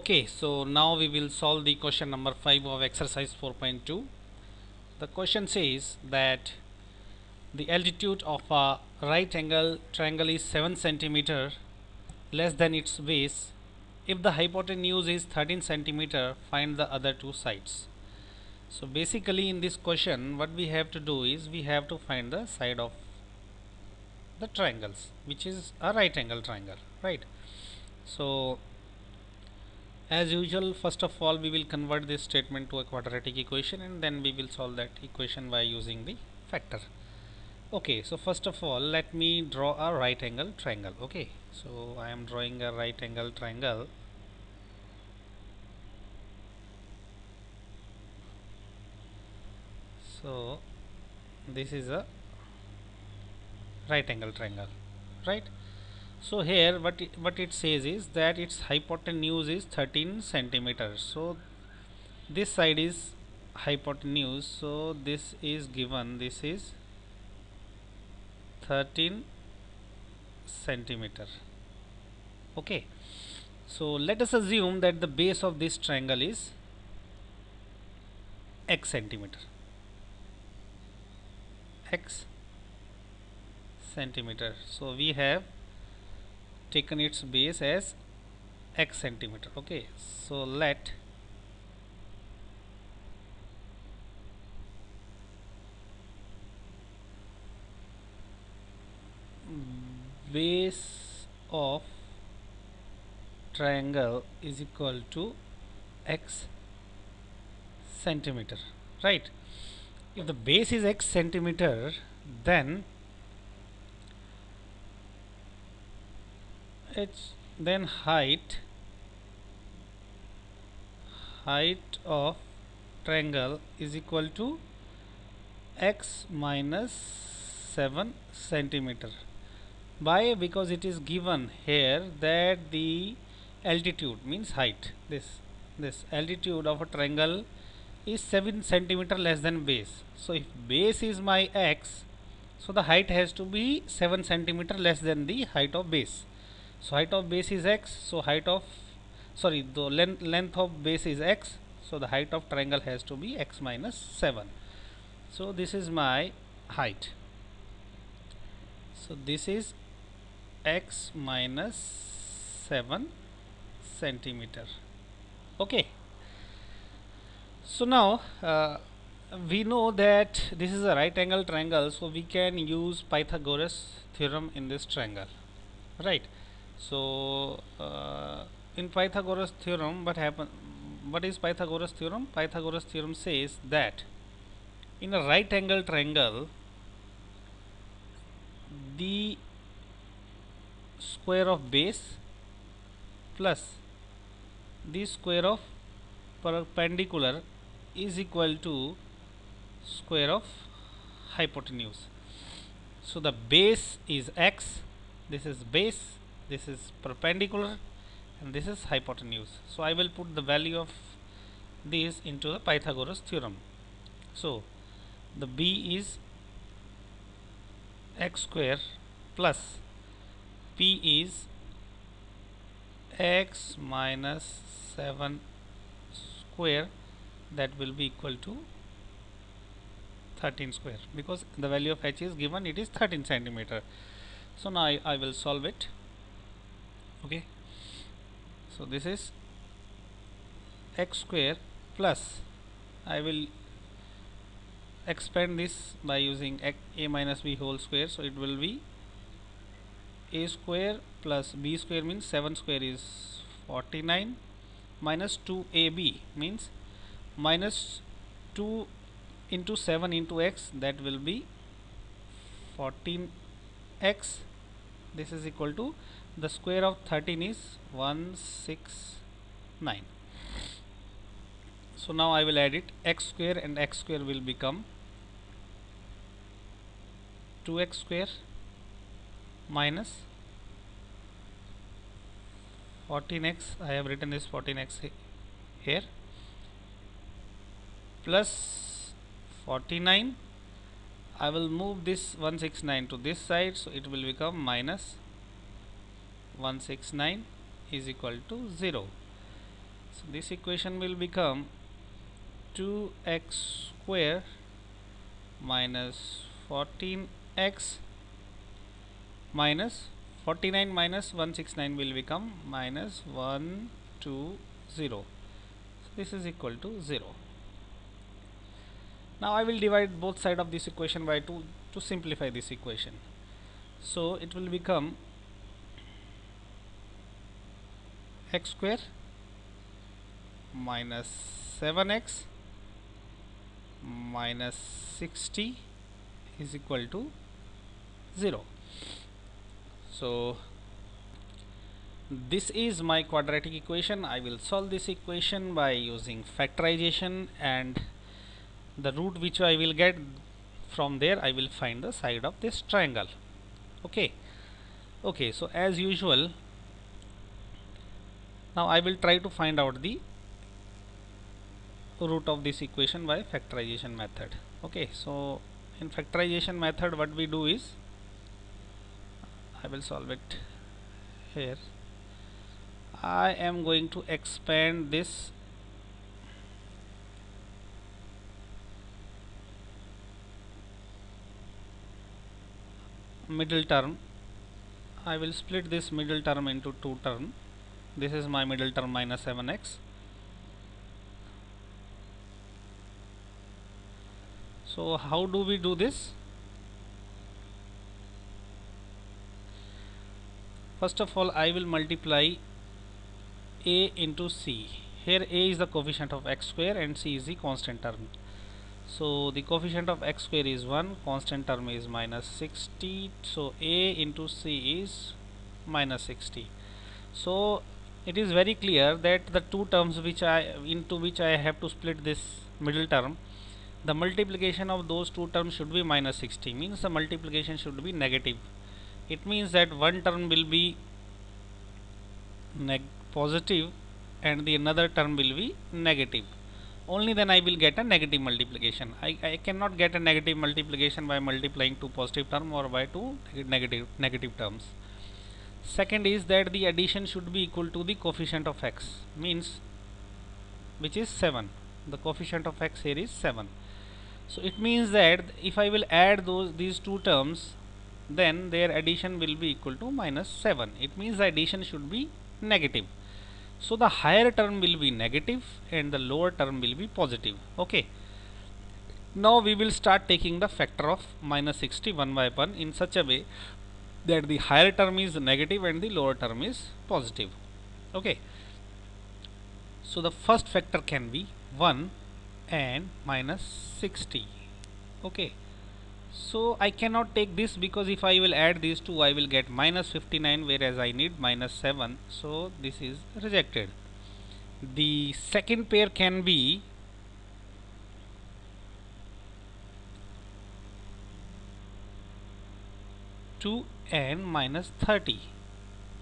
Okay, so now we will solve the question number 5 of exercise 4.2. The question says that the altitude of a right angle triangle is 7 centimeter less than its base. If the hypotenuse is 13 centimeter, find the other two sides. So basically in this question what we have to do is we have to find the side of the triangles, which is a right angle triangle, right? So as usual, first of all we will convert this statement to a quadratic equation and then we will solve that equation by using the factor. Okay, so first of all let me draw a right angle triangle. Okay, so I am drawing a right angle triangle. So this is a right angle triangle, right? So here what it says is that its hypotenuse is 13 centimeters. So this side is hypotenuse, so this is given, this is 13 centimeter. Okay, so let us assume that the base of this triangle is x centimeter, x centimeter. So we have taken its base as x centimeter. Okay, so let base of triangle is equal to x centimeter, right? If the base is x centimeter, then height of triangle is equal to x minus 7 centimeter. Why? Because it is given here that the altitude means height, this altitude of a triangle is 7 centimeter less than base. So if base is my x, so the height has to be 7 centimeter less than the height of base. So height of base is x, so the length of base is x, so the height of triangle has to be x minus 7. So this is my height. So this is x minus 7 centimeter. Okay, so now we know that this is a right angle triangle, so we can use Pythagoras theorem in this triangle, right? So in Pythagoras theorem what is Pythagoras theorem? Pythagoras theorem says that in a right angle triangle the square of base plus the square of perpendicular is equal to square of hypotenuse. So the base is x, this is base, this is perpendicular, and this is hypotenuse. So I will put the value of these into the Pythagoras theorem. So the b is x square plus p is x minus 7 square, that will be equal to 13 square, because the value of h is given, it is 13 centimeter. So now I will solve it. Okay, so this is x square plus, I will expand this by using a minus b whole square, so it will be a square plus b square means 7 square is 49 minus 2ab means minus 2 into 7 into x, that will be 14x. This is equal to the square of 13 is 169. So now I will add it, x square and x square will become 2x square minus 14x, I have written this 14x here, plus 49. I will move this 169 to this side, so it will become minus 169 is equal to 0. So this equation will become 2x square minus 14x minus 49 minus 169 will become minus 120. So this is equal to 0. Now I will divide both sides of this equation by 2 to simplify this equation. So it will become x square minus 7x minus 60 is equal to 0. So this is my quadratic equation. I will solve this equation by using factorization, and the root which I will get from there, I will find the side of this triangle. Okay, so as usual, now I will try to find out the root of this equation by factorization method. Okay, so in factorization method, what we do is, I will solve it here. I am going to expand this middle term. I will split this middle term into two terms. This is my middle term minus 7x. So how do we do this? First of all, I will multiply a into c. Here a is the coefficient of x square and c is the constant term. So the coefficient of x square is 1, constant term is minus 60. So a into c is minus 60. So it is very clear that the two terms into which I have to split this middle term, the multiplication of those two terms should be minus 60, means the multiplication should be negative. It means that one term will be positive and the another term will be negative. Only then I will get a negative multiplication. I cannot get a negative multiplication by multiplying two positive terms or by two negative terms. Second is that the addition should be equal to the coefficient of x, means which is 7. The coefficient of x here is 7. So it means that if I will add these two terms, then their addition will be equal to minus 7. It means the addition should be negative. So the higher term will be negative and the lower term will be positive. Okay. Now we will start taking the factor of minus 60 one by one in such a way that the higher term is negative and the lower term is positive. Okay. So the first factor can be 1 and minus 60. Okay. So I cannot take this because if I will add these two, I will get minus 59, whereas I need minus 7. So this is rejected. The second pair can be 2 and minus 30.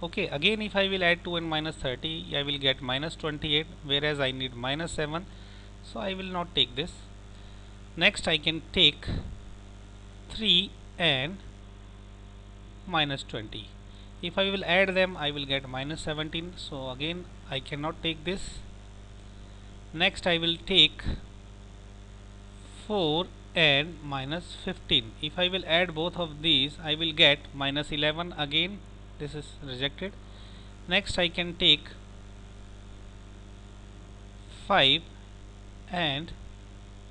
Okay, again if I will add 2 and minus 30, I will get minus 28, whereas I need minus 7. So I will not take this. Next I can take 3 and minus 20. If I will add them, I will get minus 17. So again I cannot take this. Next I will take 4 and minus 15. If I will add both of these, I will get minus 11. Again this is rejected. Next I can take 5 and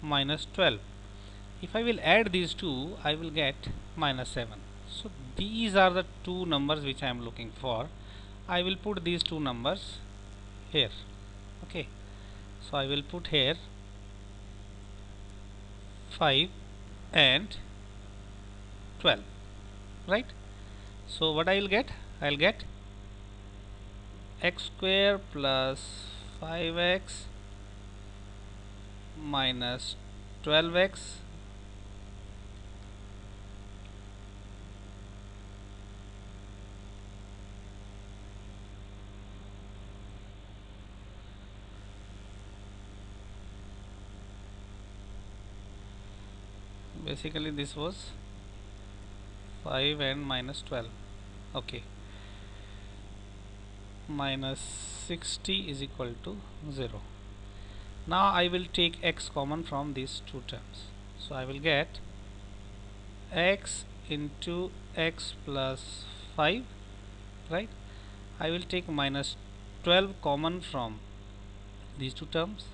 minus 12. If I will add these two, I will get minus 7. So these are the two numbers which I am looking for. I will put these two numbers here. Okay, so I will put here 5 and 12, right? So what I will get? I will get x square plus 5x minus 12x basically this was 5 and minus 12. Okay, minus 60 is equal to 0. Now I will take x common from these two terms. So I will get x into x plus 5, right? I will take minus 12 common from these two terms.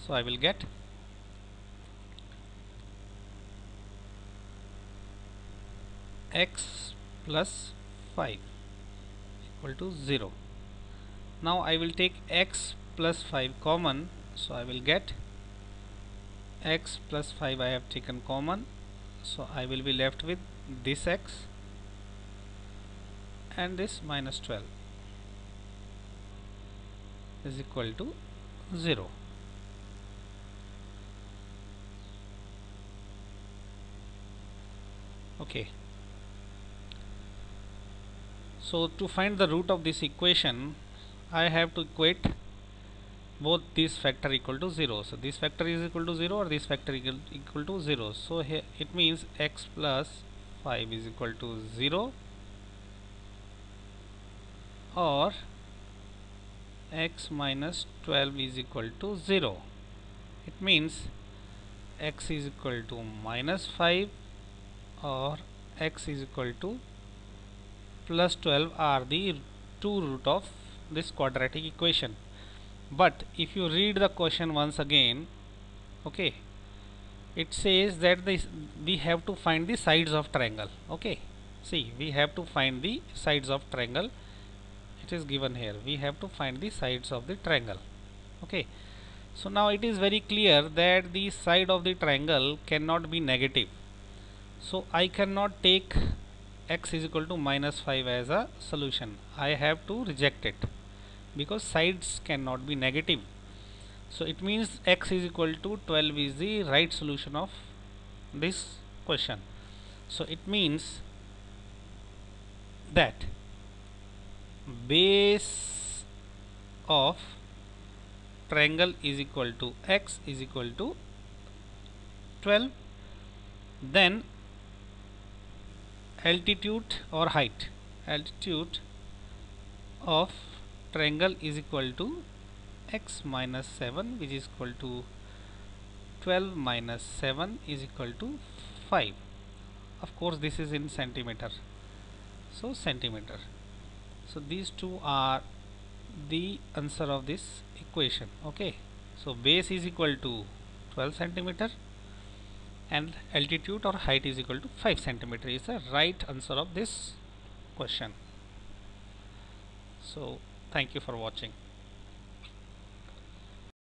So I will get x plus 5 equal to 0. Now I will take x plus 5 common, so I will get x plus 5 I have taken common, so I will be left with this x and this minus 12 is equal to 0. Okay. So to find the root of this equation, I have to equate both this factor equal to 0. So this factor is equal to 0 or this factor equal to 0. So here it means x plus 5 is equal to 0 or x minus 12 is equal to 0. It means x is equal to minus 5 or x is equal to plus 12 are the two root of this quadratic equation. But if you read the question once again, okay, it says that we have to find the sides of triangle. Okay, see, we have to find the sides of triangle. It is given here, we have to find the sides of the triangle. Okay, so now it is very clear that the side of the triangle cannot be negative. So I cannot take x is equal to minus 5 as a solution. I have to reject it because sides cannot be negative. So it means x is equal to 12 is the right solution of this question. So it means that base of triangle is equal to x is equal to 12, then altitude or height, altitude of triangle is equal to x minus 7, which is equal to 12 minus 7 is equal to 5. Of course this is in centimeter, so centimeter. So these two are the answer of this equation. Okay, so base is equal to 12 centimeter and altitude or height is equal to 5 centimeter is the right answer of this question. So thank you for watching.